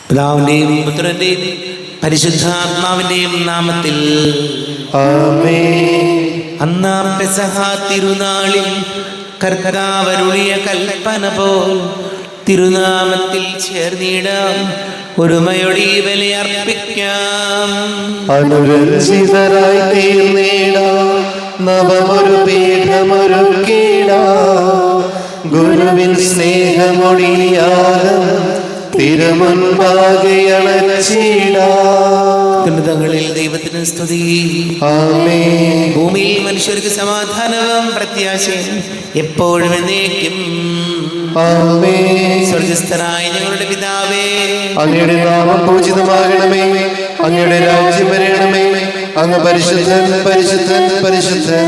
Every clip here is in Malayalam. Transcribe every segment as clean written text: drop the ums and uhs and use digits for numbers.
പിതാവിന്റെയും പുത്രന്റെയും പരിശുദ്ധാത്മാവിന്റെയും നാമത്തിൽ ആമേൻ. അന്നാ പെസഹ തിരുനാളിൽ കർത്താവരുളിയ കൽപ്പന പോൽ തിരുനാമത്തിൽ ചേർന്നിടാം, ഒരുമയോടെ ഈ ബലി അർപ്പിക്കാം. അനുരഞ്ജിതരായി തീർന്നിടാം, നവമൊരു പീഠമൊരുക്കിടാം. ഗുരുവിൻ സ്നേഹമൊഴിയാകം തിരുമുൻപാകെ അണച്ചിടാം. തങ്ങളിൽ ദൈവത്തിന് സ്തുതി. ആമേൻ. ഭൂമിയിൽ മനുഷ്യർക്ക് സമാധാനവും പ്രത്യാശയും എപ്പോഴും എന്നേക്കും. ആമേൻ. സ്വർഗസ്ഥനായ ഞങ്ങളുടെ പിതാവേ, അങ്ങയുടെ നാമം പൂജിതമാകണമേ, അങ്ങയുടെ രാജ്യം വരണമേ, അങ്ങ് പരിശുദ്ധൻ പരിശുദ്ധൻ പരിശുദ്ധൻ.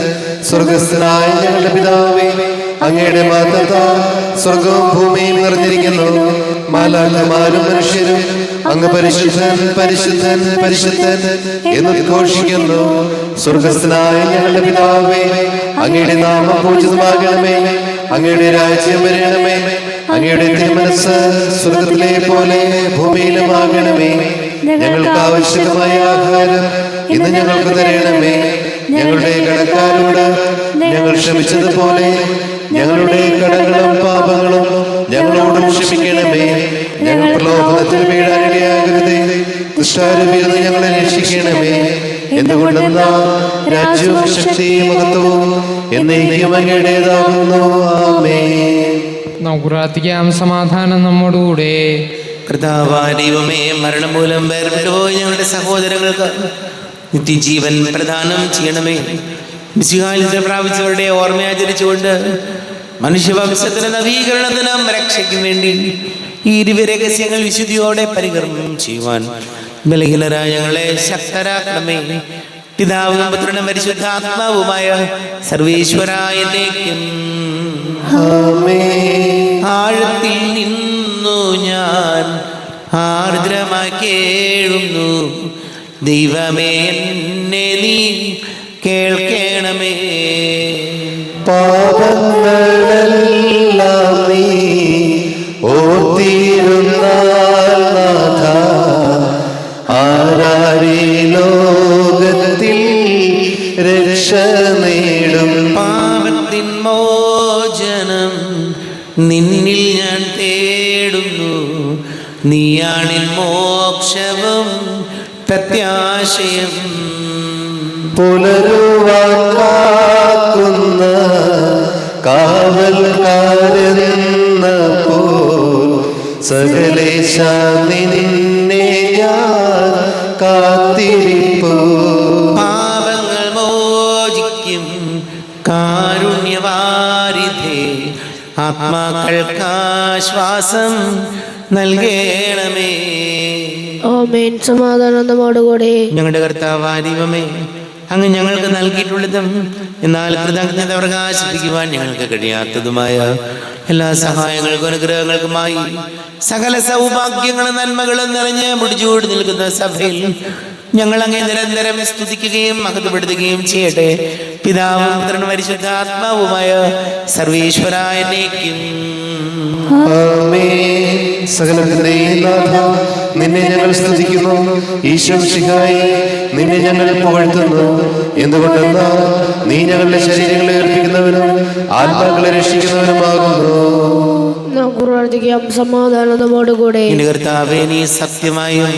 സ്വർഗസ്ഥനായ ഞങ്ങളുടെ പിതാവേ, അങ്ങയുടെ മഹത്വത്താൽ സ്വർഗവും ഭൂമിയും നിറഞ്ഞിരിക്കുന്നു. മാലാഖമാരും മനുഷ്യരും അങ്ങ് പരിശുദ്ധൻ പരിശുദ്ധൻ പരിശുദ്ധൻ എന്ന് ഘോഷിക്കുന്നു. സ്വർഗസ്ഥനായ ഞങ്ങളുടെ പിതാവേ, അങ്ങയുടെ നാമം പൂജിതമാകണമേ, അങ്ങയുടെ രാജ്യം വരണമേ, അങ്ങയുടെ തിരുമനസ്സ് സ്വർഗത്തിലെ പോലെ ഭൂമിയിലുമാകണമേ. ഞങ്ങൾക്ക് ആവശ്യമായ ആഹാരം ഇന്ന് ഞങ്ങൾക്ക് തരണമേ. ഞങ്ങളുടെ കടക്കാരോട് ഞങ്ങൾ ക്ഷമിച്ചതുപോലെ ഞങ്ങളുടെ കടങ്ങളും പാപങ്ങളും ഞങ്ങളോടും ക്ഷമിക്കണമേ. ഞങ്ങൾ പ്രലോഭനത്തിൽ വീഴാനിടയാകരുതേ, ദുഷ്ടാരൂപിയിൽ നിന്ന് ഞങ്ങളെ രക്ഷിക്കണമേ. എന്തുകൊണ്ടെന്നാൽ രാജ്യവും ശക്തിയും മഹത്വവും എന്നേക്കും അങ്ങയുടേതാകുന്നു. ആമേൻ. നമുക്ക് പ്രാർത്ഥിക്കാം. സമാധാനം നമ്മോടുകൂടെ. കർത്താവായ ദൈവമേ, മരണം മൂലം വേർപെട്ടുപോയി ഞങ്ങളുടെ സഹോദരങ്ങൾക്ക് നിത്യജീവൻ പ്രദാനം ചെയ്യണമേ. മിശിഹായിൽ പ്രാപിച്ചവരുടെ ഓർമ്മയാചരിച്ചുകൊണ്ട് മനുഷ്യവംശത്തിന് നവീകരണത്തിനും രക്ഷയ്ക്കും വേണ്ടി ഈ രഹസ്യങ്ങൾ വിശുദ്ധിയോടെ പരികർമ്മം ചെയ്യുവാൻ ബലഹീനരായ ഞങ്ങളെ ശക്തരാക്കണമേ. പിതാവും പുത്രനും പരിശുദ്ധാത്മാവുമായ സർവേശ്വരായ എന്നേക്കും. ആഴത്തിൽ നിന്നു ഞാൻ ആർദ്രമായി കേഴുന്നു, ദൈവമേ എന്നെ നീ കേൾക്കണമേ. പാപങ്ങളെല്ലാം നീ ഓർത്തിരുന്നാൽ നാഥ, ആരാരി ലോകത്തിൽ രക്ഷ നേടും. പാപത്തിൻ മോചനം നിന്നിൽ ഞാൻ തേടുന്നു, നീയാണിൻ മോക്ഷവും പ്രത്യാശയം. പുലരുവാൻ കാക്കുന്ന കാവൽക്കാരെന്ന പോൽ സകലേശ നിന്നെ ഞാൻ കാത്തിരിപ്പു. പാപങ്ങൾ മോചിക്കും കാരുണ്യവാരിധേ, ആത്മാക്കൾക്കാശ്വാസം നൽകണമേ. ആമേൻ. സമാധാനം നമ്മോടുകൂടെ. ഞങ്ങളുടെ കർത്താവായ ദൈവമേ, അങ്ങ് ഞങ്ങൾക്ക് നൽകിയിട്ടുള്ളതും എന്നാൽ കൃതജ്ഞത പ്രകാശിപ്പിക്കുവാൻ ഞങ്ങൾക്ക് കഴിയാത്തതുമായ എല്ലാ സഹായങ്ങൾക്കും അനുഗ്രഹങ്ങൾക്കുമായി സകല സൗഭാഗ്യങ്ങളും നന്മകളും നിറഞ്ഞ് മുടിച്ചൂടി നിൽക്കുന്ന സഭയിൽ ഞങ്ങൾ അങ്ങേ നിരന്തരം സ്തുതിക്കുകയും മഹത്വപ്പെടുത്തുകയും ചെയ്യട്ടെ. പിതാവും പുത്രനും പരിശുദ്ധാത്മാവുമായ സർവേശ്വരായ എന്നേക്കും. ആമേൻ. സകലത്തിന്റെയും നാഥ, നിന്നെ ഞങ്ങൾ സ്തുതിക്കുന്നു. ഈശോമിശിഹായേ, നിന്നെ ഞങ്ങൾ പുകഴ്ത്തുന്നു. എന്തുകൊണ്ടെന്നാൽ നീ ഞങ്ങളുടെ ശരീരങ്ങളെ ഏൽപ്പിക്കുന്നവനും ആത്മാക്കളെ രക്ഷിക്കുന്നവനുമാകുന്നു. നമുക്ക് പ്രാർത്ഥിക്കാം. സമാധാനം നമ്മോടുകൂടെ. എന്റെ കർത്താവേ, നീ സത്യമായും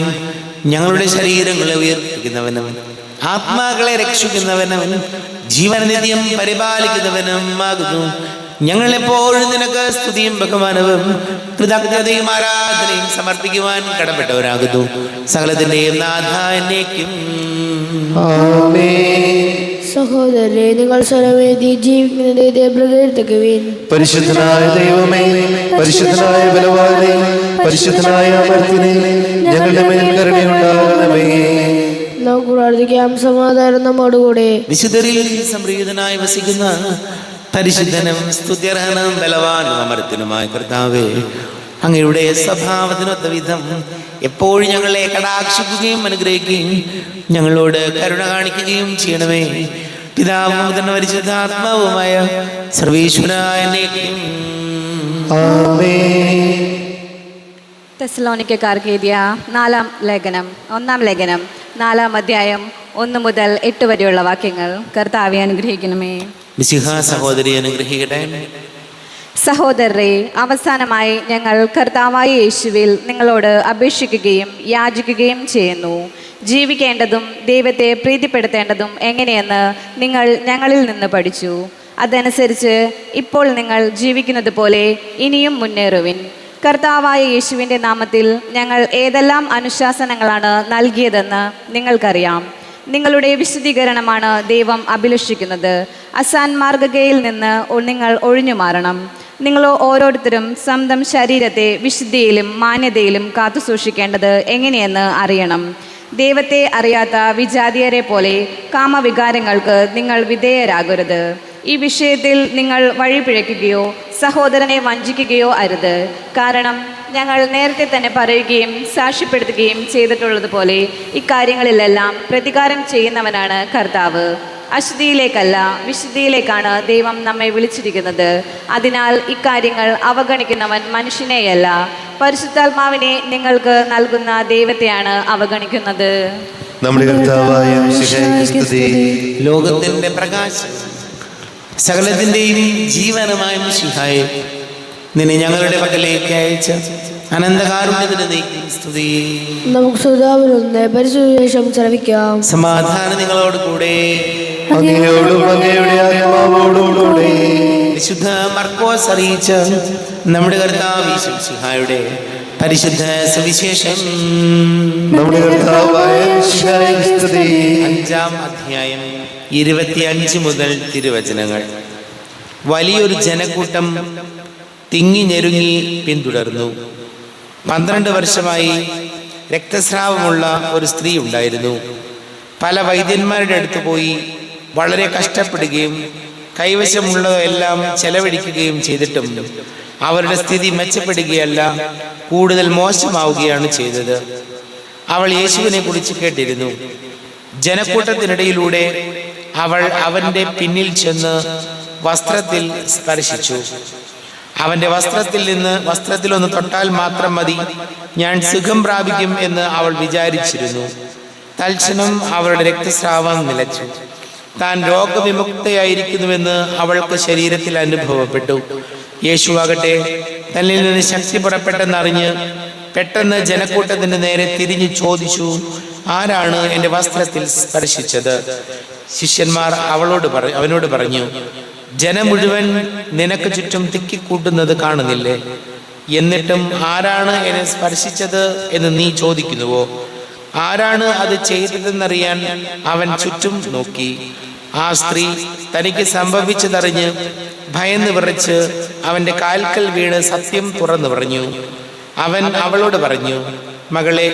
ഞങ്ങളുടെ ശരീരങ്ങളെ ഉയർപ്പിക്കുന്നവനും ആത്മാക്കളെ രക്ഷിക്കുന്നവനും ജീവനനിത്യം പരിപാലിക്കുന്നവനും ആകുന്നു. ഞങ്ങളെപ്പോഴും നിനക്ക് സ്തുതിയും ബഹുമാനവും കൃതജ്ഞതയും ആരാധനയും സമർപ്പിക്കുവാൻ കടപ്പെട്ടവരാകുന്നു. സകലത്തിന്റെയും നാഥ എന്നേക്കും. ആമേൻ. സഹോദരരെ, നിങ്ങൾ സ്വരമേതി ജീവിക്കുന്ന ദൈവത്തെ പ്രകീർത്തിക്കുവിൻ. പരിശുദ്ധനായ ദൈവമേ, പരിശുദ്ധനായ ബലവാനേ, പരിശുദ്ധനായ അമർത്തിനെ, ഞങ്ങളുടെ മേൽ കരുണയുണ്ടാകണമേ. നമുക്ക് പ്രാർത്ഥിക്കാം. സമാധാനം നമ്മോടുകൂടെ. വിശുദ്ധരിൽ സംപ്രീതനായി വസിക്കുന്ന പരിശുദ്ധനും സ്തുത്യർഹനും ബലവാനും അമർത്തിനുമായ കർത്താവേ, അങ്ങയുടെ സ്വഭാവത്തിനൊത്ത വിധം എപ്പോഴും ഞങ്ങളെ കടാക്ഷിക്കുകയും അനുഗ്രഹിക്കുകയും ഞങ്ങളോട് കരുണ കാണിക്കുകയും ചെയ്യണമേ. പിതാവും പുത്രനും പരിശുദ്ധാത്മാവുമായ സർവേശ്വരായ എന്നേക്കും. ആമേൻ. തെസ്സലോനിക്കക്കാർക്ക് എഴുതിയ ഒന്നാം ലേഖനം 4-ാം അധ്യായം 1 മുതൽ 8 വരെയുള്ള വാക്യങ്ങൾ. കർത്താവെ അനുഗ്രഹിക്കണമേ. മിശിഹാ സഹോദരി അനുഗ്രഹിക്കട്ടെ. സഹോദരരെ, അവസാനമായി ഞങ്ങൾ കർത്താവായ യേശുവിൽ നിങ്ങളോട് അപേക്ഷിക്കുകയും യാചിക്കുകയും ചെയ്യുന്നു. ജീവിക്കേണ്ടതും ദൈവത്തെ പ്രീതിപ്പെടുത്തേണ്ടതും എങ്ങനെയെന്ന് നിങ്ങൾ ഞങ്ങളിൽ നിന്ന് പഠിച്ചു. അതനുസരിച്ച് ഇപ്പോൾ നിങ്ങൾ ജീവിക്കുന്നത് പോലെ ഇനിയും മുന്നേറുവിൻ. കർത്താവായ യേശുവിൻ്റെ നാമത്തിൽ ഞങ്ങൾ ഏതെല്ലാം അനുശാസനങ്ങളാണ് നൽകിയതെന്ന് നിങ്ങൾക്കറിയാം. നിങ്ങളുടെ വിശദീകരണമാണ് ദൈവം അഭിലഷിക്കുന്നത്. അസാൻമാർഗതയിൽ നിന്ന് നിങ്ങൾ ഒഴിഞ്ഞു മാറണം. നിങ്ങൾ ഓരോരുത്തരും സ്വന്തം ശരീരത്തെ വിശുദ്ധിയിലും മാന്യതയിലും കാത്തുസൂക്ഷിക്കേണ്ടത് എങ്ങനെയെന്ന് അറിയണം. ദൈവത്തെ അറിയാത്ത വിജാതീയരെ പോലെ കാമവികാരങ്ങൾക്ക് നിങ്ങൾ വിധേയരാകരുത്. ഈ വിഷയത്തിൽ നിങ്ങൾ വഴിപിഴയ്ക്കുകയോ സഹോദരനെ വഞ്ചിക്കുകയോ അരുത്. കാരണം ഞങ്ങൾ നേരത്തെ തന്നെ പറയുകയും സാക്ഷ്യപ്പെടുത്തുകയും ചെയ്തിട്ടുള്ളതുപോലെ ഇക്കാര്യങ്ങളിലെല്ലാം പ്രതികാരം ചെയ്യുന്നവനാണ് കർത്താവ്. അശുദ്ധിയിലേക്കല്ല, വിശുദ്ധിയിലേക്കാണ് ദൈവം നമ്മെ വിളിച്ചിരിക്കുന്നത്. അതിനാൽ ഇക്കാര്യങ്ങൾ അവഗണിക്കുന്നവൻ മനുഷ്യനെയല്ല, പരിശുദ്ധാത്മാവിനെ നിങ്ങൾക്ക് നൽകുന്ന ദൈവത്തെയാണ് അവഗണിക്കുന്നത്. നമ്മുടെ കർത്താവായ മിശിഹായ്ക്ക് സ്തുതി. ലോകത്തിന്റെ പ്രകാശം, സകലത്തിന്റെയും ജീവനമായ മിശിഹായെ, നിന്നെ ഞങ്ങളുടെ പക്കലേക്ക് അയച്ച അനന്തകാരുണ്യത്തിന് നീക്കി സ്തുതി. നമുക്ക് ശ്രോതാവിനൊന്ന് പരിശുദ്ധേഷം ശ്രവിക്കാം. സമാധാനം നിങ്ങളോട് കൂടെ, അങ്ങയോടും അങ്ങയുടെ ആത്മാവോടും കൂടെ. വിശുദ്ധ മർക്കോസ് അറിയിച്ച നമ്മുടെ കർത്താവ് മിശിഹായുടെ പരിശുദ്ധ സുവിശേഷം. നമ്മുടെ കർത്താവായ മിശിഹായ്ക്ക് സ്തുതി. 5-ാം അധ്യായം 25 മുതൽ തിരുവചനങ്ങൾ. വലിയൊരു ജനക്കൂട്ടം തിങ്ങി ഞെരുങ്ങി പിന്തുടർന്നു. 12 വർഷമായി രക്തസ്രാവമുള്ള ഒരു സ്ത്രീ ഉണ്ടായിരുന്നു. പല വൈദ്യന്മാരുടെ അടുത്ത് പോയി വളരെ കഷ്ടപ്പെടുകയും കൈവശമുള്ളതെല്ലാം ചെലവഴിക്കുകയും ചെയ്തിട്ടും അവരുടെ സ്ഥിതി മെച്ചപ്പെടുകയല്ല, കൂടുതൽ മോശമാവുകയാണ് ചെയ്തത്. അവൾ യേശുവിനെ കുറിച്ച് കേട്ടിരുന്നു. ജനക്കൂട്ടത്തിനിടയിലൂടെ അവൾ അവൻ്റെ പിന്നിൽ ചെന്ന് വസ്ത്രത്തിൽ സ്പർശിച്ചു. അവൻ്റെ വസ്ത്രത്തിലൊന്ന് തൊട്ടാൽ മാത്രം മതി, ഞാൻ സുഖം പ്രാപിക്കും എന്ന് അവൾ വിചാരിച്ചിരുന്നു. തൽക്ഷണം അവളുടെ രക്തസ്രാവം നിലച്ചു. താൻ രോഗവിമുക്തയായിരിക്കുന്നുവെന്ന് അവൾക്ക് ശരീരത്തിൽ അനുഭവപ്പെട്ടു. യേശുവാകട്ടെ തന്നിൽ നിന്ന് ശക്തി പുറപ്പെട്ടെന്നറിഞ്ഞ് പെട്ടെന്ന് ജനക്കൂട്ടത്തിന് നേരെ തിരിഞ്ഞു ചോദിച്ചു, ആരാണ് എൻ്റെ വസ്ത്രത്തിൽ സ്പർശിച്ചത്? ശിഷ്യന്മാർ അവനോട് പറഞ്ഞു, ജനം മുഴുവൻ നിനക്ക് ചുറ്റും തിക്കിക്കൂട്ടുന്നത് കാണുന്നില്ലേ? എന്നിട്ടും ആരാണ് എന്നെ സ്പർശിച്ചത് എന്ന് നീ ചോദിക്കുന്നുവോ? ആരാണ് അത് ചെയ്തതെന്നറിയാൻ അവൻ ചുറ്റും നോക്കി. ആ സ്ത്രീ തനിക്ക് സംഭവിച്ചതറിഞ്ഞ് ഭയന്ന് വിറച്ച് അവൻ്റെ കാൽക്കൽ വീണ് സത്യം തുറന്നു പറഞ്ഞു. അവൻ അവളോട് പറഞ്ഞു, മകളെ,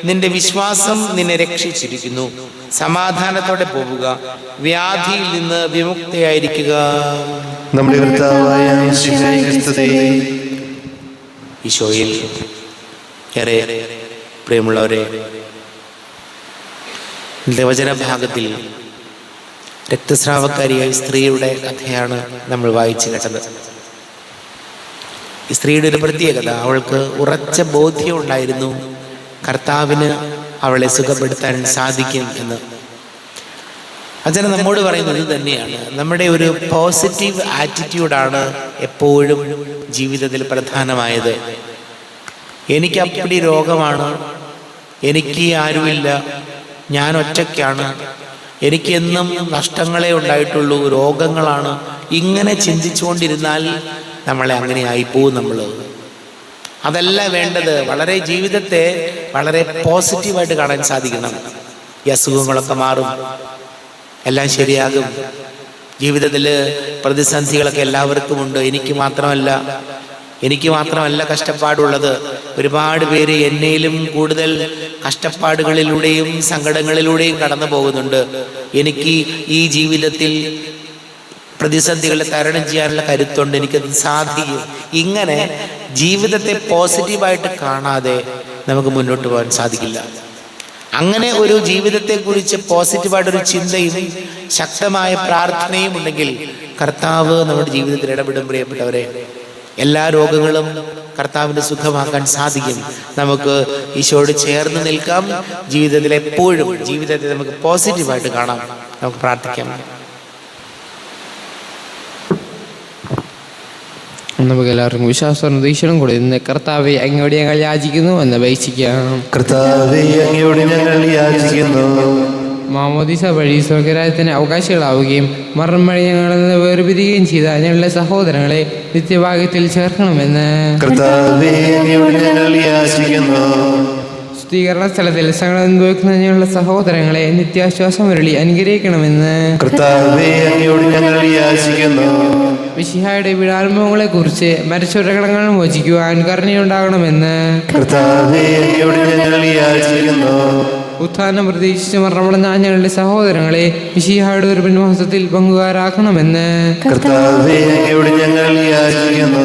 നിന്റെ വിശ്വാസം നിന്നെ രക്ഷിച്ചിരിക്കുന്നു. സമാധാനത്തോടെ പോവുക, വ്യാധിയിൽ നിന്ന് വിമുക്തയായിരിക്കുക. നമ്മുടെ കർത്താവായ മിശിഹായ്ക്ക് സ്തുതി. ഈശോയിൽ ഏറെ പ്രിയമുള്ളവരെ, വചനഭാഗത്തിൽ രക്തസ്രാവക്കാരിയായ സ്ത്രീയുടെ കഥയാണ് നമ്മൾ വായിച്ചു കേട്ടത്. ഈ സ്ത്രീയുടെ ഒരു പ്രത്യേകത, അവൾക്ക് ഉറച്ച ബോധ്യം ഉണ്ടായിരുന്നു കർത്താവിന് അവളെ സുഖപ്പെടുത്താൻ സാധിക്കും എന്ന്. വചനം നമ്മോട് പറയുന്നത് ഇത് തന്നെയാണ്. നമ്മുടെ ഒരു പോസിറ്റീവ് ആറ്റിറ്റ്യൂഡാണ് എപ്പോഴും ജീവിതത്തിൽ പ്രധാനമായത്. എനിക്ക് അപ്പടി രോഗമാണ്, എനിക്ക് ആരുമില്ല, ഞാൻ ഒറ്റയ്ക്കാണ്, എനിക്ക് എന്നും നഷ്ടങ്ങളെ ഉണ്ടായിട്ടുള്ളൂ, രോഗങ്ങളാണ്, ഇങ്ങനെ ചിന്തിച്ചുകൊണ്ടിരുന്നാൽ നമ്മളെ അങ്ങനെ ആയിപ്പോവും. അതല്ല വേണ്ടത്. വളരെ ജീവിതത്തെ വളരെ പോസിറ്റീവായിട്ട് കാണാൻ സാധിക്കണം. ഈ അസുഖങ്ങളൊക്കെ മാറും, എല്ലാം ശരിയാകും. ജീവിതത്തിൽ പ്രതിസന്ധികളൊക്കെ എല്ലാവർക്കും ഉണ്ട്. എനിക്ക് മാത്രമല്ല കഷ്ടപ്പാടുള്ളത്. ഒരുപാട് പേര് എന്നേലും കൂടുതൽ കഷ്ടപ്പാടുകളിലൂടെയും സങ്കടങ്ങളിലൂടെയും കടന്നു പോകുന്നുണ്ട്. എനിക്ക് ഈ ജീവിതത്തിൽ പ്രതിസന്ധികളെ തരണം ചെയ്യാനുള്ള കരുത്തുണ്ട്, എനിക്കത് സാധിക്കും. ഇങ്ങനെ ജീവിതത്തെ പോസിറ്റീവായിട്ട് കാണാതെ നമുക്ക് മുന്നോട്ട് പോകാൻ സാധിക്കില്ല. അങ്ങനെ ഒരു ജീവിതത്തെക്കുറിച്ച് പോസിറ്റീവായിട്ടൊരു ചിന്തയും ശക്തമായ പ്രാർത്ഥനയും ഉണ്ടെങ്കിൽ കർത്താവ് നമ്മുടെ ജീവിതത്തിൽ ഇടപെടും. പ്രിയപ്പെട്ടവരെ, എല്ലാ രോഗങ്ങളും കർത്താവിൻ്റെ സുഖമാക്കാൻ സാധിക്കും. നമുക്ക് ഈശോയോട് ചേർന്ന് നിൽക്കാം. ജീവിതത്തിൽ എപ്പോഴും ജീവിതത്തെ നമുക്ക് പോസിറ്റീവായിട്ട് കാണാം. നമുക്ക് പ്രാർത്ഥിക്കാം. നമുക്ക് എല്ലാവർക്കും വിശ്വാസവും പ്രതീക്ഷയും കൂടെ ഇന്ന് കർത്താവെ അങ്ങയോട് ഞങ്ങൾ യാചിക്കുന്നു എന്ന് അപേക്ഷിക്കാം. കർത്താവേ, അങ്ങയോട് ഞങ്ങൾ യാചിക്കുന്നു. മാമോദീസ വഴി സ്വർഗരാജ്യത്തിന് അവകാശികളാവുകയും മരണം വഴി ഞങ്ങളിൽ നിന്ന് വേർപിരിയുകയും ചെയ്ത ഞങ്ങളുടെ സഹോദരങ്ങളെ നിത്യഭാഗ്യത്തിൽ ചേർക്കണമെന്ന് കർത്താവേ, അങ്ങയോട് ഞങ്ങൾ യാചിക്കുന്നു. ശുദ്ധീകരണ സ്ഥലത്തിൽ സകലം അനുഭവിക്കുന്ന ഞങ്ങളുടെ സഹോദരങ്ങളെ നിത്യാശ്വാസം വരളി അനുഗ്രഹിക്കണമെന്ന് കർത്താവേ, അങ്ങയോട് ഞങ്ങൾ യാചിക്കുന്നു. മിശിഹായുടെ വീടാത്മങ്ങളെ കുറിച്ച് മരിച്ചവരുടെ കടങ്ങൾ മോചിക്കുവാൻ കരുണയുണ്ടാകണമെന്ന് കർത്താവേ, അങ്ങയോട് ഞങ്ങൾ യാചിക്കുന്നു. ഉത്ഥാനം പ്രതീക്ഷിച്ച് മരണമടഞ്ഞ ഞങ്ങളുടെ സഹോദരങ്ങളെ മിശിഹായുടെ ഒരു പിൻവാസത്തിൽ പങ്കുകാരാക്കണമെന്ന് കർത്താവേ, അങ്ങയോട് ഞങ്ങൾ യാചിക്കുന്നു.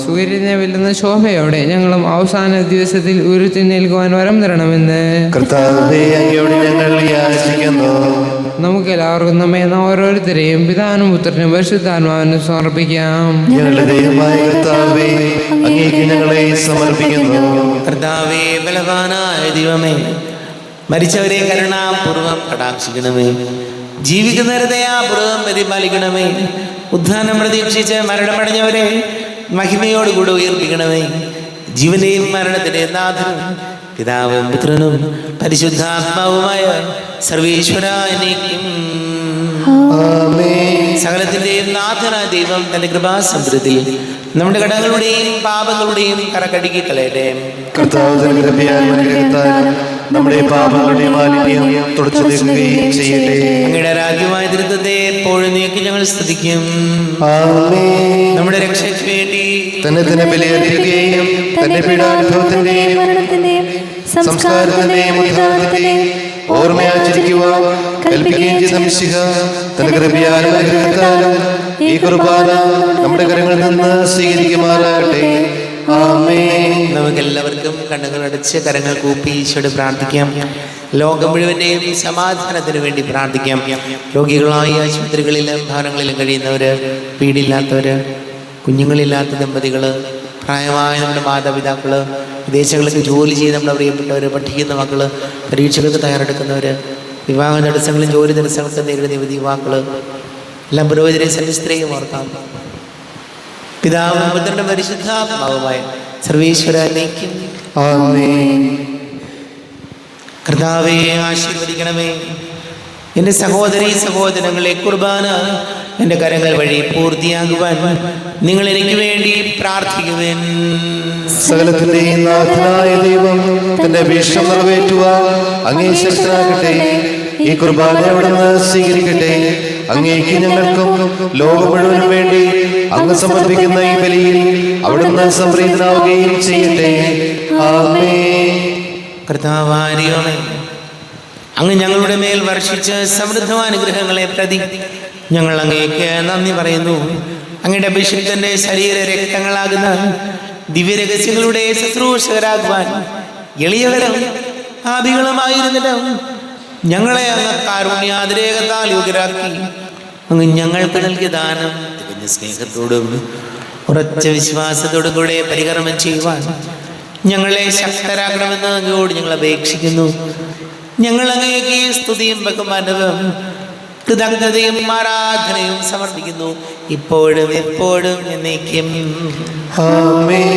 സൂര്യനെ വെല്ലുന്ന ശോഭയോടെ ഞങ്ങളും അവസാന ദിവസത്തിൽ ഉയർത്തെഴുന്നേൽക്കുവാൻ വരം തരണമെന്ന് കർത്താവേ, അങ്ങയോട് ഞങ്ങൾ യാചിക്കുന്നു. നമുക്ക് എല്ലാവർക്കും നമ്മെ ഓരോരുത്തരെയും പിതാവിനും പുത്രനും പരിശുദ്ധാത്മാവിനും സമർപ്പിക്കാം. ഞങ്ങളുടെ ദൈവമായ കർത്താവേ, അങ്ങേക്ക് ഞങ്ങളെ സമർപ്പിക്കുന്നു. കർത്താവേ, ബലവാനായ ദൈവമേ, മരിച്ചവരെ കരുണാപൂർവം കടാക്ഷിക്കണമേ. ജീവിക്കുന്നവരെ ദയാപൂർവം പരിപാലിക്കണമേ. ഉദ്ധാനം പ്രതീക്ഷിച്ച് മരണമടഞ്ഞവരെ മഹിമയോടുകൂടെ ഉയർപ്പിക്കണമേ. ജീവന്റെയും മരണത്തിന്റെയും നാഥനും പിതാവും പുത്രനും പരിശുദ്ധാത്മാവുമായ സർവേശ്വര എന്നേക്കും ആമേൻ. സകലത്തിന്റെയും നാഥനായ ദൈവം തന്റെ കൃപാസമുദ്രത്തിൽ നമ്മുടെ കടങ്ങളുടെയും പാപങ്ങളുടെയും കറകഴുകി കളയട്ടെ. കർത്താവ് തന്റെ കൃപയാലും അനുഗ്രഹത്താലും നമ്മുടെ പാപങ്ങളുടെ മാലിന്യം തുടച്ചു നീക്കുകയും ചെയ്യട്ടെ. അങ്ങയുടെ രാജ്യമായ ദൃഢത്തെ എപ്പോഴും നീക്കി ഞങ്ങൾ സ്തുതിക്കും. ആമേൻ. നമ്മുടെ രക്ഷയ്ക്ക് വേണ്ടി തന്നെ ബലിയർപ്പിക്കുകയും തന്റെ പീഡാനുഭവത്തിന്റെയും സംസ്കാരത്തിന്റെയും ഉദ്ധാനത്തിന്റെയും ഓർമ്മയാചരിക്കുവാൻ കൽപ്പിക്കുകയും ചെയ്ത മിശിഹ തന്റെ കൃപയാലും അനുഗ്രഹത്താലും ഈ കുർബാന നമ്മുടെ കരങ്ങളിൽ നിന്ന് സ്വീകരിക്കുമാറാകട്ടെ. ആമേൻ. നമുക്കെല്ലാവർക്കും കണ്ണുകൾ അടച്ച് കരങ്ങൾ കൂപ്പി ഈശോയോട് പ്രാർത്ഥിക്കാം. ലോകം മുഴുവന്റെയും സമാധാനത്തിന് വേണ്ടി പ്രാർത്ഥിക്കാം. രോഗികളായ ആശുപത്രികളിലും ഭവനങ്ങളിലും കഴിയുന്നവര്, വീടില്ലാത്തവര്, കുഞ്ഞുങ്ങളില്ലാത്ത ദമ്പതികള്, പ്രായമായ നമ്മുടെ മാതാപിതാക്കള്, വിദേശങ്ങളിലൊക്കെ ജോലി ചെയ്ത് നമ്മുടെ പ്രിയപ്പെട്ടവര്, പഠിക്കുന്ന മക്കള്, പരീക്ഷകൾക്ക് തയ്യാറെടുക്കുന്നവര്, വിവാഹ തടസ്സങ്ങളും ജോലി തടസ്സങ്ങൾക്ക് നേരിടുന്ന യുവതി യുവാക്കള്, എല്ലാം പുരോഹിതരെ സന്യസ്ത്രീയും ഓർക്കാം. പിതാവും പുത്രനും പരിശുദ്ധാത്മാവുമായ സർവേശ്വരനേക്കും ആമേൻ. കർത്താവേ, ആശീർവദിക്കണമേ. എൻ്റെ സഹോദരീ സഹോദരങ്ങളെ, കുർബാന എൻ്റെ കരങ്ങൾ വഴി പൂർത്തിയാകുവാൻ നിങ്ങൾ എനിക്ക് വേണ്ടി പ്രാർത്ഥിക്കുവേൻ. സകലത്തിന്റെയും നാഥനായ ദൈവം തന്റെ അപേക്ഷ നിറവേറ്റുവാൻ അങ്ങേ ശക്തനാകട്ടെ. ഈ കുർബാന അവിടുന്ന് സ്വീകരിക്കട്ടെ. അങ്ങേക്ക് ഞങ്ങൾക്കും ലോകം മുഴുവനും വേണ്ടി അങ്ങ് സമർപ്പിക്കുന്ന ഈ ബലിയിൽ അവിടുന്ന് സംപ്രീതനാവുകയും ചെയ്യട്ടെ. ആമേൻ. കർത്താവാരിയോമേ, അങ്ങ് ഞങ്ങളുടെ മേൽ വർഷിച്ച സമൃദ്ധമാനുഗ്രഹങ്ങളെ പ്രതി ഞങ്ങൾ അങ്ങേക്ക് നന്ദി പറയുന്നു. അങ്ങയുടെ അഭിഷിക്തന്റെ ശരീര രക്തങ്ങളാകുന്ന ദിവ്യരഹസ്യങ്ങളുടെ ശുശ്രൂഷകരാകുവാൻ എളിയവരും ആദികളുമായിരുന്നിട്ടും ഞങ്ങളെ അങ്ങ് കാരുണ്യാതിരേകത്താൽ യോഗ്യരാക്കി. അങ്ങ് ഞങ്ങൾക്ക് നൽകിയ ദാനം തികഞ്ഞ സ്നേഹത്തോടും ഉറച്ച വിശ്വാസത്തോടും കൂടെ പരികർമ്മം ചെയ്യുവാൻ ഞങ്ങളെ ശക്തരാക്കണമെന്ന് അങ്ങയോട് ഞങ്ങൾ അപേക്ഷിക്കുന്നു. ഞങ്ങൾ അങ്ങേക്ക് സ്തുതിയും ബഹുമാനവും കൃതജ്ഞതയും ആരാധനയും സമർപ്പിക്കുന്നു, ഇപ്പോഴും എപ്പോഴും എന്നേക്കും. ആമേൻ.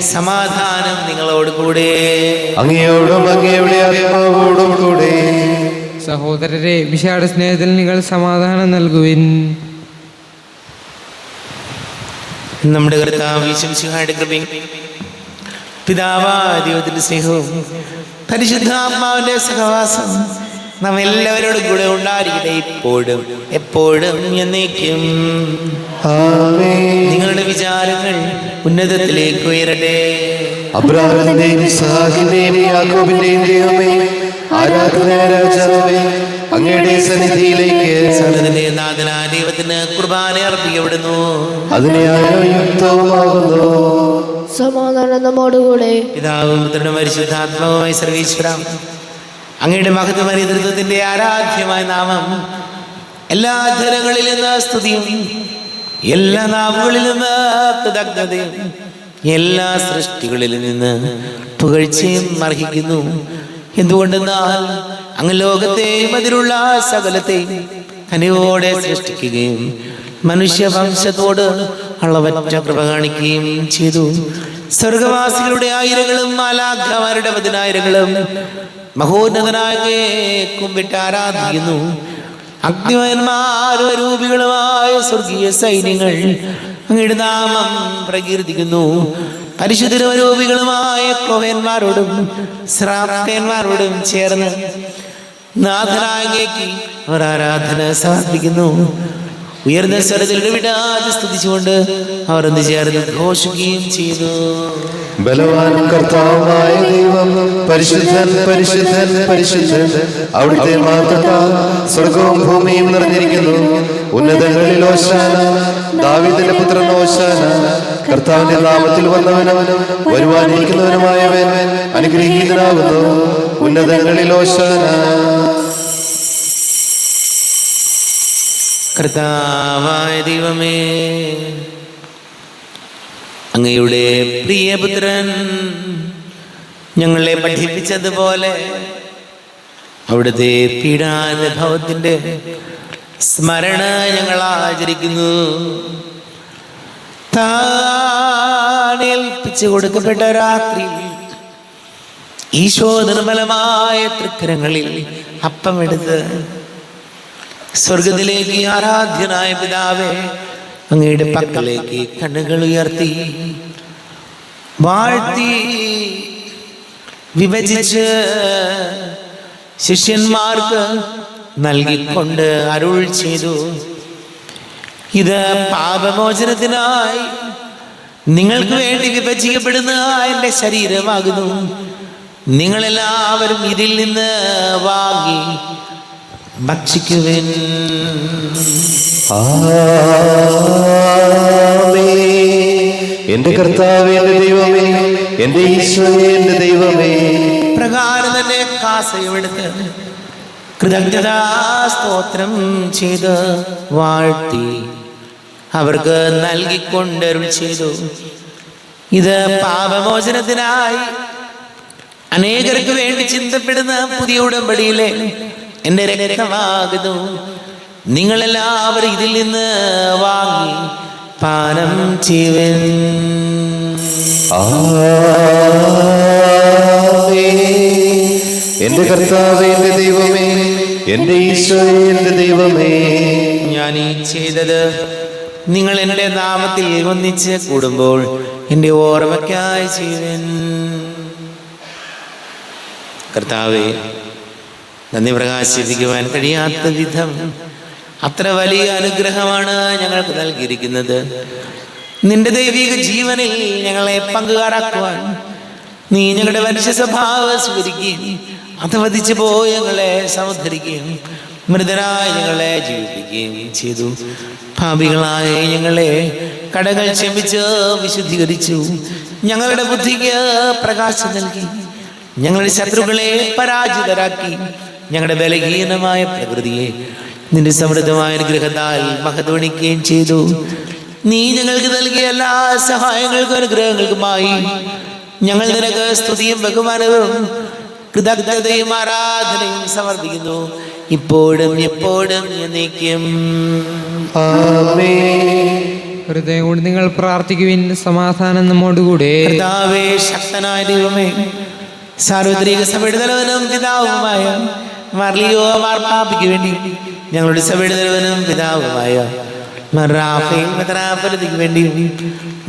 സമാധാനം നിങ്ങളോട് കൂടെ. അങ്ങയോടും അങ്ങയുടെ ആത്മാവോടും കൂടെ. സഹോദരരെ, വിശാല സ്നേഹത്തിൽ നിങ്ങൾ സമാധാനം നൽകുവിൻ. നമ്മുടെ കർത്താവ് യേശുമിശിഹായുടെ കൃപയും പിതാവായ ദൈവത്തിന്റെ സ്നേഹവും പരിശുദ്ധാത്മാവിന്റെ സഹവാസം നാം എല്ലാവരോടും കൂടെ ഉണ്ടായിരിക്കട്ടെ, ഇപ്പോഴും എപ്പോഴും എന്നേക്കും. ആമേൻ. നിങ്ങളുടെ വിചാരങ്ങൾ ഉന്നതത്തിലേക്ക് ഉയരട്ടെ. അബ്രാഹാമിന്റെയും ഇസ്ഹാക്കിന്റെയും യാക്കോബിന്റെയും ദൈവമേ, ആരാധനായ രാജാവേ, അങ്ങയുടെ സന്നിധിയിലേക്ക് സകലത്തിന്റെ നാഥനായ ദൈവത്തിന് കുർബാന അർപ്പിക്കപ്പെടുന്നു. അതിനെ യുക്തവുമാകുന്നു. സമാധാനം നമ്മോടുകൂടെ. പിതാവും പുത്രനും പരിശുദ്ധാത്മാവുമായി സർവീശ്വര, അങ്ങയുടെ മഹത്വമായ നേതൃത്വത്തിന്റെ ആരാധ്യമായ നാമം എല്ലാ ധരങ്ങളിൽ നിന്ന് സ്തുതിയും എല്ലാ നാവുകളിൽ നിന്ന് കൃതജ്ഞതയും എല്ലാ സൃഷ്ടികളിൽ നിന്ന് പുകഴ്ചയും അർഹിക്കുന്നു. എന്തുകൊണ്ടെന്നാൽ അങ്ങ് ലോകത്തെയും അതിലുള്ള സകലത്തെയും കനിവോടെ സൃഷ്ടിക്കുകയും മനുഷ്യവംശത്തോട് അളവറ്റ കൃപ കാണിക്കുകയും ചെയ്തു. സ്വർഗവാസികളുടെ ആയിരങ്ങളും മാലാഖമാരുടെ 10,000ങ്ങളും മഹോന്നതനായ കുമ്പിട്ട് ആരാധിക്കുന്നു. അഗ്നിമയന്മാരും രൂപികളുമായ സ്വർഗീയ സൈന്യങ്ങൾ അങ്ങയുടെ നാമം പ്രകീർത്തിക്കുന്നു. പരിശുദ്ധരൂപികളുമായ കോഹന്മാരോടും ശ്രാപ്തന്മാരോടും ചേർന്ന് നാഥനായകേക്ക് അവർ ആരാധന സമർപ്പിക്കുന്നു. ഉയർന്ന സ്വരത്തിൽ വിടാതെ സ്തുതിച്ചുകൊണ്ട് അവർ ഒന്ന് ചേർന്ന് ഘോഷിക്കുകയും ചെയ്യുന്നു. ബലവാൻ കർത്താവായ ദൈവം പരിശുദ്ധൻ പരിശുദ്ധൻ പരിശുദ്ധൻ. അവിടുത്തെ മാർഗ്ഗത്താൽ സ്വർഗവും ഭൂമിയും നിറഞ്ഞിരിക്കുന്നു. ഉന്നതങ്ങളിൽ ഓശാന, ദാവീദിന്റെ പുത്രൻ ഓശാന. കർത്താവിന്റെ നാമത്തിൽ വന്നവനും വരുവാനിരിക്കുന്നവനുമായവൻ അനുഗ്രഹീതനാകുന്നു. ഉന്നതങ്ങളിൽ ഓശാന. കർത്താവായ ദൈവമേ, അങ്ങയുടെ പ്രിയപുത്രൻ ഞങ്ങളെ പഠിപ്പിച്ചതുപോലെ അവിടുത്തെ പീഡാനുഭവത്തിന്റെ സ്മരണ ഞങ്ങൾ ആചരിക്കുന്നു. താനേൽപ്പിച്ചു കൊടുക്കപ്പെട്ട രാത്രി ഈശോ നിർമ്മലമായ തൃക്കരങ്ങളിൽ അപ്പമെടുത്ത് സ്വർഗത്തിലേക്ക് ആരാധ്യനായ പിതാവേ അങ്ങയുടെ പക്കലേക്ക് കണ്ണുകൾ ഉയർത്തി വാഴ്ത്തി വിഭജിച്ച് ശിഷ്യന്മാർക്ക് നൽകിക്കൊണ്ട് അരുൾ ചെയ്തു, ഇത് പാപമോചനത്തിനായി നിങ്ങൾക്ക് വേണ്ടി വിഭജിക്കപ്പെടുന്ന എൻ്റെ ശരീരമാകുന്നു. നിങ്ങളെല്ലാവരും ഇതിൽ നിന്ന് വാങ്ങി ഭക്ഷിക്കുവിൻ. എന്റെ കർത്താവേ, എന്റെ ദൈവമേ, എന്റെ ഈശോയെ, എന്റെ ദൈവമേ. പ്രകാരം തന്നെ കാസയുമെടുത്ത് കൃതജ്ഞതാ സ്തോത്രം ചെയ്ത് വാഴ്ത്തി അവർക്ക് നൽകിക്കൊണ്ടരുൾ ചെയ്തു, ഇത് പാപമോചനത്തിനായി അനേകർക്ക് വേണ്ടി ചിന്തപ്പെടുന്ന പുതിയ ഉടമ്പടിയിലെ എൻ്റെ രക്തമാകുന്നു. നിങ്ങളെല്ലാവരും ഇതിൽ നിന്ന് വാങ്ങി പാനം ചെയ്യുവിൻ. എന്റെ കർത്താവേ, എന്റെ ദൈവമേ, എന്റെ ഈശോയെ, എന്റെ ദൈവമേ. ഞാൻ ഈ ചെയ്തത് നിങ്ങൾ എൻ്റെ നാമത്തിൽ ഒന്നിച്ച് കൂടുമ്പോൾ എൻ്റെ ഓർമ്മയ്ക്കായി ചെയ്യുവിൻ. കർത്താവേ, നന്ദി പ്രകാശിപ്പിക്കുവാൻ കഴിയാത്ത വിധം അത്ര വലിയ അനുഗ്രഹമാണ് ഞങ്ങൾക്ക് നൽകിയിരിക്കുന്നത്. നിന്റെ ദൈവിക ജീവനിൽ ഞങ്ങളെ പങ്കുകാരാക്കുവാൻ നീ ഞങ്ങളുടെ മനുഷ്യ സ്വഭാവം സ്വീകരിക്കുകയും അധവധിച്ചു പോയി ഞങ്ങളെ സമുദ്ധരിക്കുകയും മൃതരായ ഞങ്ങളെ ജീവിപ്പിക്കുകയും ചെയ്തു. പാപികളായ ഞങ്ങളെ കടകൾ ക്ഷമിച്ച് വിശുദ്ധീകരിച്ചു. ഞങ്ങളുടെ ബുദ്ധിക്ക് പ്രകാശം നൽകി. ഞങ്ങളുടെ ശത്രുക്കളെ പരാജിതരാക്കി. ഞങ്ങളുടെ ബലഹീനമായ പ്രകൃതിയെ നിന്റെ സമൃദ്ധമായ അനുഗ്രഹത്താൽ മഹത്വണിക്കുകയും ചെയ്തു. നീ ഞങ്ങൾക്ക് നൽകിയ എല്ലാ സഹായങ്ങൾക്കും അനുഗ്രഹങ്ങൾക്കുമായി ഞങ്ങൾ നിനക്ക് സ്തുതിയും ബഹുമാനവും കൃതജ്ഞതയും ആരാധനയും സമർപ്പിക്കുന്നു, ഇപ്പോഴും എപ്പോഴും എന്നേക്കും. ഹൃദയം കൊണ്ട് നിങ്ങൾ പ്രാർത്ഥിക്കുവിൻ. സമാധാനം നമ്മോടുകൂടെ. കർത്താവേ, ശക്തനായ ദൈവമേ, സാർവത്രിക സഭയുടെ തലവനും പിതാവുമായ മാർലിയോ മാർപ്പാപ്പയ്ക്ക് വേണ്ടി ഞങ്ങളുടെ സഭയുടെ തലവനും പിതാവുമായ റാഫേൽ മെത്രാപ്പൊലീത്തയ്ക്ക് വേണ്ടിയും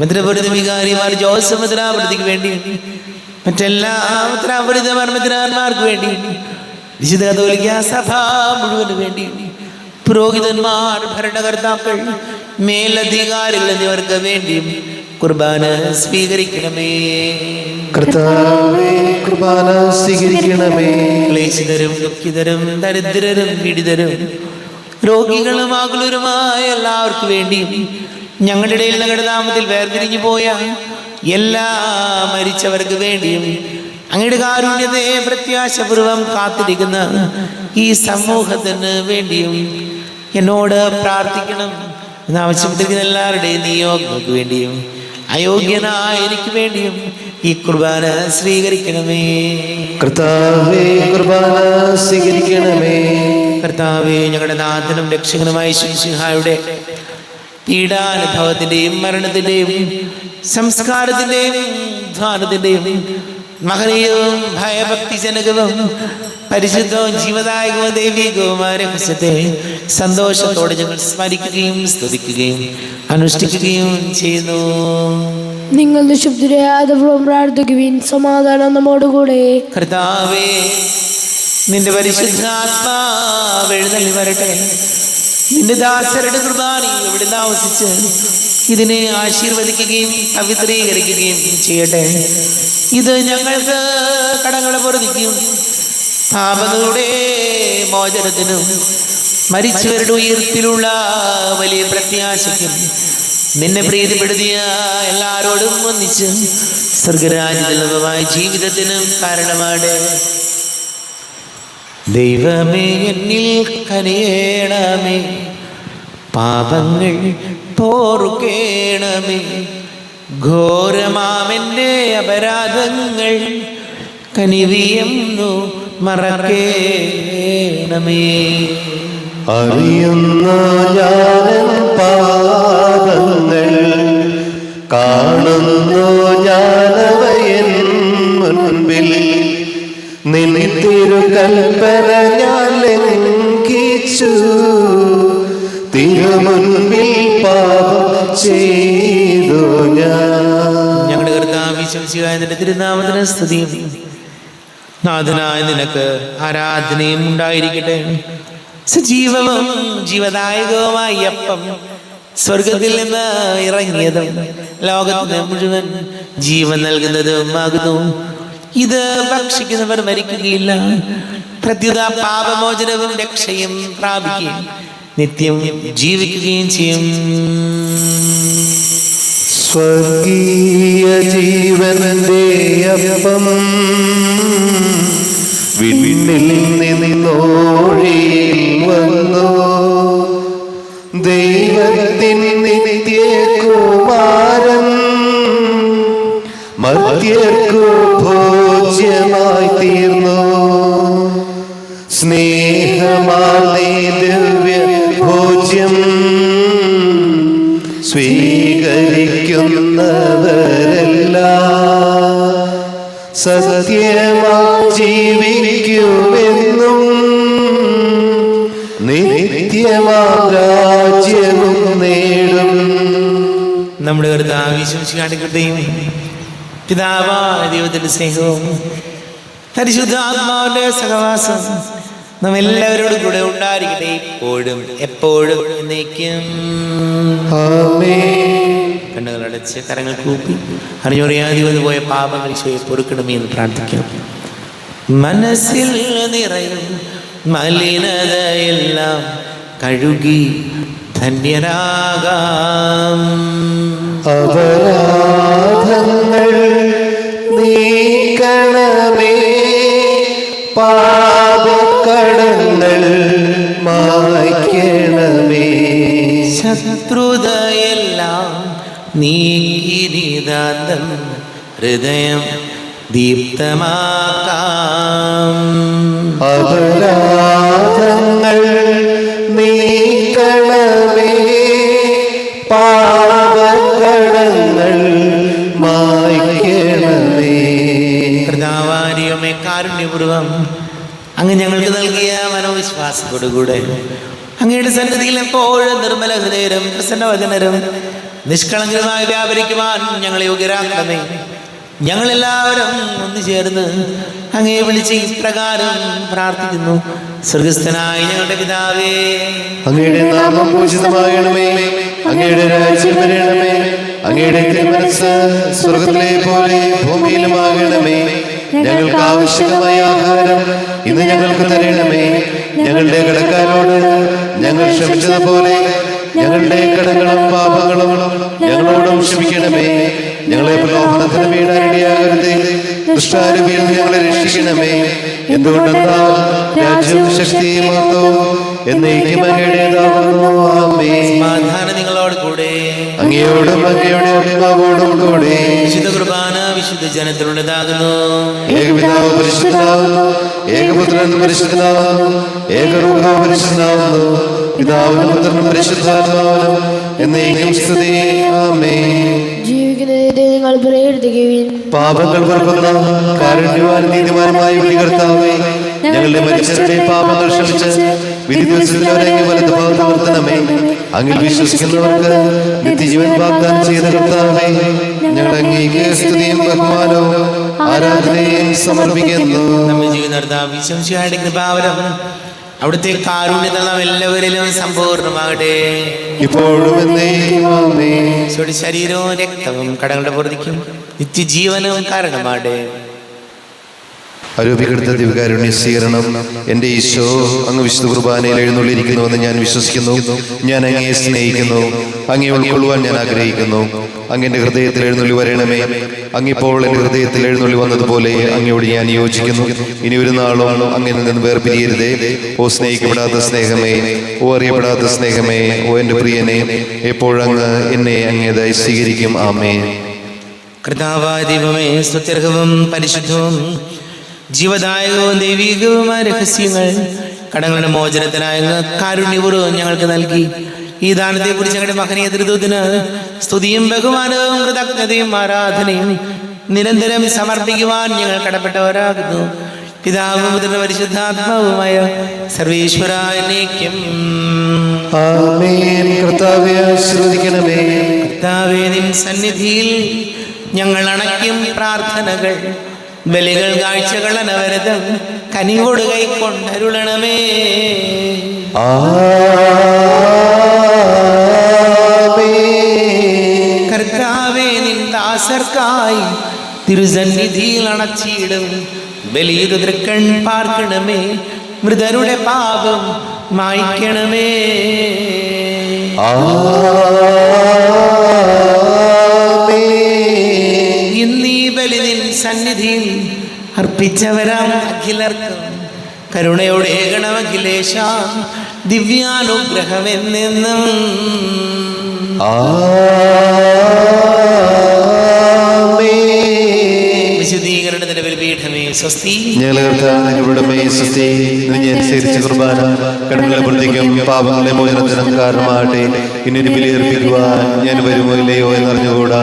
മെത്രാപ്പൊലീത്ത വികാരിമാർ ജോസഫ് മെത്രാപ്പൊലീത്തയ്ക്ക് വേണ്ടിയും മറ്റെല്ലാ മെത്രാപ്പൊലീത്തമാർ മെത്രാന്മാർക്ക് വേണ്ടിയും വിശുദ്ധ കത്തോലിക്ക സഭ മുഴുവന് വേണ്ടിയും പുരോഹിതന്മാർ, ഭരണകർത്താക്കൾ, മേലധികാരികൾ എന്നിവർക്ക് വേണ്ടിയും കുർബാന സ്വീകരിക്കണമേ. കർത്താവേ, കുർബാന സ്വീകരിക്കണമേ. ക്ലേശിതരും ദുഃഖിതരും ദരിദ്രരും പീഡിതരും രോഗികളും ആകുലരുമായ എല്ലാവർക്കും വേണ്ടിയും ഞങ്ങളുടെ ഇടയിൽ ഞങ്ങളുടെ നാമത്തിൽ വേർതിരിഞ്ഞു പോയ എല്ലാ മരിച്ചവർക്ക് വേണ്ടിയും അങ്ങയുടെ കാരുണ്യത്തെ പ്രത്യാശപൂർവം കാത്തിരിക്കുന്ന ഈ സമൂഹത്തിന് വേണ്ടിയും എന്നോട് പ്രാർത്ഥിക്കണം എന്നാവശ്യപ്പെട്ടിരിക്കുന്ന എല്ലാവരുടെയും നിയോഗങ്ങൾക്ക് വേണ്ടിയും അയോഗ്യനായ എനിക്ക് വേണ്ടിയും ഈ കുർബാന സ്വീകരിക്കണമേ. കർത്താവേ, കുർബാന സ്വീകരിക്കണമേ. കർത്താവേ, ഞങ്ങളുടെ നാഥനും രക്ഷകനുമായ ശിഹായുടെ പീഡാനുഭവത്തിന്റെയും മരണത്തിന്റെയും സംസ്കാരത്തിന്റെയും ധ്യാനത്തിന്റെയും മഹനീയവും ഭയഭക്തിജനകവും പരിശുദ്ധവും ജീവദായകവും ദൈവികവുമായ രഹസ്യത്തെ സന്തോഷത്തോടെ ഞങ്ങൾ സ്മരിക്കുകയും സ്തുതിക്കുകയും അനുഷ്ഠിക്കുകയും ചെയ്യുന്നു. നിങ്ങൾ നിശബ്ദരാതെ പ്രാർത്ഥിക്കുവിൻ. സമാധാനം നമ്മോടുകൂടെ. കർത്താവേ, നിന്റെ പരിശുദ്ധാത്മാവ് എഴുന്നള്ളി വരട്ടെ. നിന്റെ ദാസരുടെ കുർബാന ഇവിടെ താമസിച്ച് ഇതിനെ ആശീർവദിക്കുകയും പവിത്രീകരിക്കുകയും ചെയ്യട്ടെ. ഇത് ഞങ്ങൾക്ക് കടങ്ങളെ പൊറുതിക്കും പാപങ്ങളുടെ മോചനത്തിനും മരിച്ചവരുടെ ഉയർത്തിലുള്ള വലിയ പ്രത്യാശയ്ക്കും നിന്നെ പ്രീതിപ്പെടുത്തിയ എല്ലാവരോടും ഒന്നിച്ച് സ്വർഗരാജ്യമായ ജീവിതത്തിനും കാരണമാണ്. ദൈവമേ, എന്നിൽ കനിയേണമേ, പാപങ്ങൾ പോറുക്കേണമേ, ഘോരമാമെൻ്റെ അപരാധങ്ങൾ കനിവിയെന്നു മറക്കേണമേ. അറിയുന്ന ഞാനൻ പാപങ്ങൾ, കാണുന്നു ഞാനവയൻ മുൻപിൽ. നിൻ തിരുകൽപ്പന ഞാൻ ലംഘിച്ചു, തിരുമുൻപിൽ പാപം ചെയ്തു ഞാൻ. ഞങ്ങളുടെ കർത്താവ് വിശ്വസിയായ നിന്റെ തിരുനാമത്തിന് സ്തുതിയും നാഥനായ നിനക്ക് ആരാധനയും ഉണ്ടായിരിക്കട്ടെ. സജീവവും ജീവദായകവുമായ അപ്പം സ്വർഗത്തിൽ നിന്ന് ഇറങ്ങിയതും ലോകത്തിന് മുഴുവൻ ജീവൻ നൽകുന്നതുമാകുന്നു. ഇത് ഭക്ഷിക്കുന്നവർ മരിക്കുകയില്ല, പ്രത്യുത പാപമോചനവും രക്ഷയും പ്രാപിക്കുകയും നിത്യം ജീവിക്കുകയും ചെയ്യും. സ്വർഗീയ ജീവന്റെ അപ്പം വിണ്ണിൽ നിന്നോഴി വന്നു, ദൈവത്തിൻ നിത്യകുമാരൻ മർത്യർക്കു ഭോജ്യമായി തീർന്നു. സ്നേഹമാലേ ദിവ്യ ഭോജ്യം സ്വീകരിക്കുന്നവരെല്ലാം സത്യമായി ജീവിക്കുമെന്നും നിത്യമാം രാജ്യവും നേടും. നമ്മുടെ കർത്താവ് വിശ്വസിക്കാണ്ട് കൃതയും പിതാവായ ദൈവത്തിന്റെ സ്നേഹവും പരിശുദ്ധാത്മാവിന്റെ സഹവാസം നാം എല്ലാവരോടും കൂടെ ഉണ്ടായിരിക്കട്ടെ, ഇപ്പോഴും എപ്പോഴും എന്നേക്കും. കണ്ണുകളടച്ച് കരങ്ങൾ കൂപ്പി അറിഞ്ഞറിയാതെ പോയ പാപങ്ങൾ ഈശോയെ പൊറുക്കണമേ എന്ന് പ്രാർത്ഥിക്കാം. മനസ്സിൽ നിറയും മലിനതയെല്ലാം കഴുകി ധന്യരാകാം. അപരാധങ്ങൾ നീക്കണമേ, പാപക്കടങ്ങൾ മായ്ക്കണമേ. ശത്രുതയെല്ലാം നീക്കിനിതാന്തം ഹൃദയം ദീപ്തമാക്കാം. അപരാധങ്ങൾ നീക്കണമേ, പാപക്കടങ്ങൾ മായ്ക്കണമേ. കർത്താവാരിയമേ, കാരുണ്യപൂർവം അങ്ങ് ഞങ്ങൾക്ക് നൽകിയ മനോവിശ്വാസത്തോടുകൂടെ അങ്ങയുടെ സന്നിധിയിൽ എപ്പോഴും നിർമ്മല ഹൃദയരും പ്രസന്നവചനരും നിഷ്കളങ്കരുമായി വ്യാപരിക്കുവാൻ ഞങ്ങളെ യോഗ്യരാക്കണമേ. ഞങ്ങളെല്ലാവരും ഒന്നു ചേർന്ന് അങ്ങയെ വിളിച്ച് ഇപ്രകാരം പ്രാർത്ഥിക്കുന്നു. സ്വർഗസ്ഥനായ ഞങ്ങളുടെ പിതാവേ, അങ്ങയുടെ നാമം പൂജിതമാകണമേ, അങ്ങയുടെ രാജ്യം വരണമേ, അങ്ങയുടെ തിരുമനസ്സ് സ്വർഗത്തിലെ പോലെ ഭൂമിയിലുമാകണമേ. ഞങ്ങൾക്ക് ആവശ്യമായ ആഹാരം ഇന്ന് ഞങ്ങൾക്ക് തരണമേ. ഞങ്ങളുടെ കടക്കാരോട് ഞങ്ങൾ ക്ഷമിച്ചതുപോലെ ഞങ്ങളുടെ കടങ്ങളും പാപങ്ങളും ഞങ്ങളോടും ക്ഷമിക്കണമേ. ഞങ്ങളെ പ്രലോഭനത്തിന് വീഴാനിടയാകരുതേ, ദുഷ്ടാരൂപിയിൽ നിന്ന് ഞങ്ങളെ രക്ഷിക്കണമേ. എന്തുകൊണ്ടെന്നാൽ രാജ്യവും ശക്തിയും മഹത്വവും എന്നേക്കും അങ്ങയുടേതാകുന്നു. ആമേൻ. സമാധാനം നിങ്ങളോട് നിങ്ങളോട് കൂടെ. അങ്ങയോടും അങ്ങയുടെ ആത്മാവോടും കൂടെ. വിശുദ്ധ കുർബാന വിശുദ്ധ ജനത്തിനുള്ളതാകുന്നു. ഏകപിതാവ് പരിശുദ്ധനാവുന്നു, ഏകപുത്രൻ പരിശുദ്ധനാവുന്നു, ഏകരൂഹ പരിശുദ്ധനാവുന്നു, പിതാവിനും പുത്രനും പരിശുദ്ധാത്മാവിനും എന്നേക്കും സ്തുതി. ആമേൻ. ജീവിക്കുന്നതിനെ നിങ്ങൾ പ്രേരിപ്പിക്കുവിൻ. പാപങ്ങൾ പൊറുക്കുന്ന കാരുണ്യവാനും നീതിമാനുമായ വിധികർത്താവേ, ഞങ്ങളുടെ മരിച്ചവരുടെ പാപങ്ങൾ ക്ഷമിച്ച് വിധി ദിവസത്തിൽ അവരെ വലതുഭാഗത്ത് നിർത്തണമേ. അങ്ങിൽ വിശ്വസിക്കുന്നവർക്ക് നിത്യജീവൻ വാഗ്ദാനം ചെയ്ത കർത്താവേ, ഞങ്ങൾ അങ്ങേക്ക് സ്തുതിയും ബഹുമാനവും ആരാധനയും സമർപ്പിക്കുന്നു. നമ്മെ ജീവിത വിശ്വസിയായുടെ കൃപാവരം അവിടുത്തെ കാരുണ്യതളം എല്ലാവരിലും സമ്പൂർണ്ണമാകട്ടെ. ഇപ്പോഴും എന്നേക്കും ആമേൻ. ശരീരവും രക്തവും കടങ്ങളുടെ പൊറുതിക്കും നിത്യജീവനും കാരണമാകട്ടെ. ആരോപിക്കെടുത്ത ദിവ്യകാരുണ്യ സ്വീകരണം. എൻ്റെ ഈശോ അങ്ങ് വിശുദ്ധ കുർബാനയിൽ എഴുന്നള്ളിയിരിക്കുന്നുവെന്ന് ഞാൻ വിശ്വസിക്കുന്നു. ഞാൻ അങ്ങയെ സ്നേഹിക്കുന്നു, അങ്ങയെ ഉൾക്കൊള്ളുവാൻ ഞാൻ ആഗ്രഹിക്കുന്നു. അങ്ങെൻ്റെ ഹൃദയത്തിൽ എഴുന്നള്ളി വരണമേ. അങ്ങിപ്പോൾ എൻ്റെ ഹൃദയത്തിൽ എഴുന്നള്ളി വന്നതുപോലെ അങ്ങയോട് ഞാൻ യോജിക്കുന്നു. ഇനി ഒരു നാളും അങ്ങനെ നിന്ന് വേർപിരിയരുതേ. ഓ സ്നേഹിക്കപ്പെടാത്ത സ്നേഹമേ, ഓ അറിയപ്പെടാത്ത സ്നേഹമേ, ഓ എൻ്റെ പ്രിയനെ, എപ്പോഴങ്ങ് എന്നെ അങ്ങേതായി സ്വീകരിക്കും. ആമേൻ. കർത്താവായ ദൈവമേ, സ്തുത്യർഹവും പരിശുദ്ധവും ജീവദായകവും ദൈവികവുമായ രഹസ്യങ്ങൾ കടങ്ങളുടെ മോചനത്തിനായ കാരുണ്യപൂർവ്വം ഞങ്ങൾക്ക് നൽകി. ഈ ദാനത്തെക്കുറിച്ച് ഞങ്ങളുടെ മഹനീയ ത്രിത്വത്തിന് സ്തുതിയും ബഹുമാനവും കൃതജ്ഞതയും ആരാധനയും നിരന്തരം സമർപ്പിക്കുവാൻ ഞങ്ങൾ കടപ്പെട്ടവരാകുന്നു. പിതാവും പുത്രനും പരിശുദ്ധാത്മാവുമായ സർവേശ്വര എന്നേക്കും ആമേൻ. കർത്താവേ, ആശീർവദിക്കണമേ. കർത്താവേ, നിൻ സന്നിധിയിൽ ഞങ്ങൾ അണയ്ക്കും പ്രാർത്ഥനകൾ, ബലികൾ, കാഴ്ചകൾ അനവരതം കനിവോട് കൈക്കൊണ്ടരുളണമേ. കർത്താവേ, നിൻ ദാസർക്കായി തിരുസന്നിധിയിൽ അണച്ചിടും ബലിയുടെ തൃക്കൺ പാർക്കണമേ. മൃതരുടെ പാപം മായ്ക്കണമേ. ഇന്നീ ബലി നിൻ സന്നിധിയിൽ അർപ്പിച്ചവരാം അഖിലർക്കും കരുണയോടെ ഗണമഖിലേശ ദിവ്യാനുഗ്രഹമെന്നെന്നും. വിശുദ്ധീകരണത്തിന്റെ ബലിപീഠമേ സ്വസ്തി. അനുസരിച്ച് കുർബാന കടങ്ങളെ പ്രതിക്കും പാപങ്ങളെ മോചനത്തിനും കാരണമാകട്ടെ. ഇനി ബലിയർപ്പിക്കുവാൻ ഞാൻ വരുമോ ഇല്ലയോ എന്നറിഞ്ഞുകൂടാ.